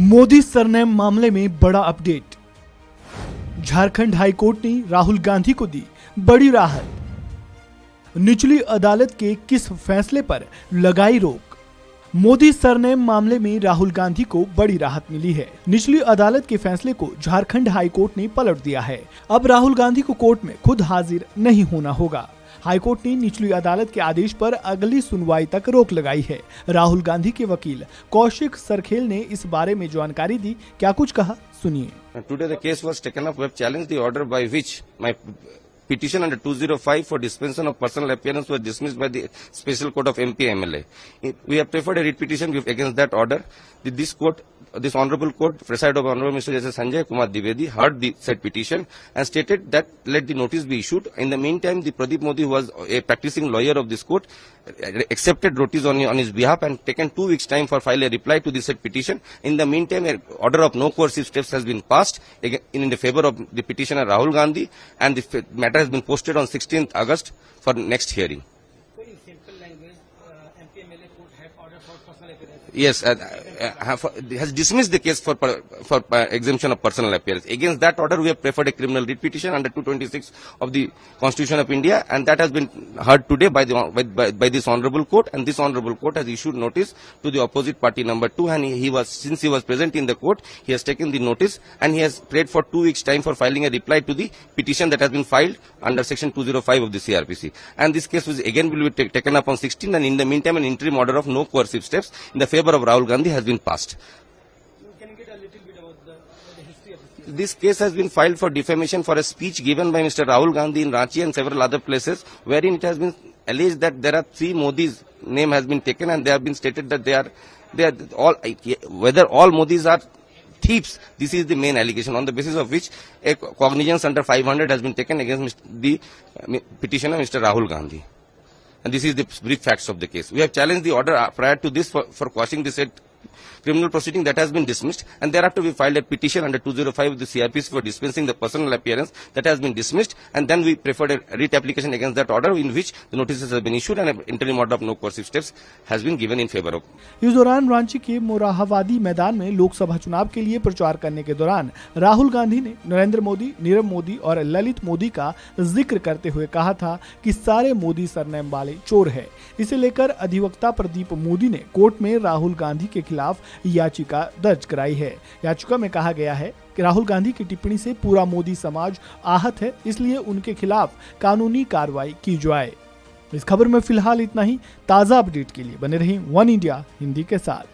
Modi surname मामले में बड़ा अपडेट। झारखंड हाईकोर्ट ने राहुल गांधी को दी बड़ी राहत। निचली अदालत के किस फैसले पर लगाई रोक? मोदी सरनेम मामले में राहुल गांधी को बड़ी राहत मिली है। निचली अदालत के फैसले को झारखंड हाईकोर्ट ने पलट दिया है। अब राहुल गांधी को कोर्ट में खुद हाजिर नहीं होना होगा। हाईकोर्ट ने निचली अदालत के आदेश पर अगली सुनवाई तक रोक लगाई है। राहुल गांधी के वकील कौशिक सरखेल ने इस बारे में जानकारी दी। क्या कुछ कहा, सुनिए। Today the case was taken up. We have challenged the order by which my petition under 205 for dispensation of personal appearance was dismissed by the Special Court of MP-MLA. We have preferred a writ petition against that order. This honourable court, presided over Honourable Mr. Justice Sanjay Kumar Dwivedi, heard the said petition and stated that let the notice be issued. In the meantime, the Pradeep Modi, who was a practicing lawyer of this court, accepted notice on his behalf and taken 2 weeks' time for file a reply to the said petition. In the meantime, an order of no coercive steps has been passed in the favour of the petitioner Rahul Gandhi, and the matter has been posted on 16th August for next hearing. So in simple language, MP-MLA court had order for personal appearance. Yes, has dismissed the case for exemption of personal appearance. Against that order, we have preferred a criminal writ petition under 226 of the Constitution of India, and that has been heard today by this honourable court. And this honourable court has issued notice to the opposite party number 2, and since he was present in the court, he has taken the notice and he has prayed for 2 weeks' time for filing a reply to the petition that has been filed under Section 205 of the CRPC. And this case will be taken up on 16th, and in the meantime, an interim order of no coercive steps in the favour of Rahul Gandhi has been passed. Can you get a little bit about the history of this case? This case has been filed for defamation for a speech given by Mr. Rahul Gandhi in Ranchi and several other places, wherein it has been alleged that there are 3 Modis' name has been taken, and they have been stated that they are all, whether all Modis are thieves. This is the main allegation, on the basis of which a cognizance under 500 has been taken against the petitioner Mr. Rahul Gandhi. And this is the brief facts of the case. We have challenged the order prior to this for quashing the said criminal proceeding that has been dismissed, and thereafter we filed a petition under 205 of the CRPC for dispensing the personal appearance that has been dismissed, and then we preferred a writ application against that order in which the notices have been issued and an interim order of no coercive steps has been given in favor of. इस दौरान रांची के मोरहाबादी मैदान में लोकसभा चुनाव के लिए प्रचार करने के दौरान राहुल गांधी ने नरेंद्र मोदी, नीरव मोदी और ललित मोदी का जिक्र करते हुए कहा था कि सारे मोदी सरनेम वाले चोर है। इसे लेकर अधिवक्ता प्रदीप मोदी ने कोर्ट में राहुल गांधी के खिलाफ याचिका दर्ज कराई है। याचिका में कहा गया है कि राहुल गांधी की टिप्पणी से पूरा मोदी समाज आहत है, इसलिए उनके खिलाफ कानूनी कार्रवाई की जाए। इस खबर में फिलहाल इतना ही। ताजा अपडेट के लिए बने रहें वन इंडिया हिंदी के साथ।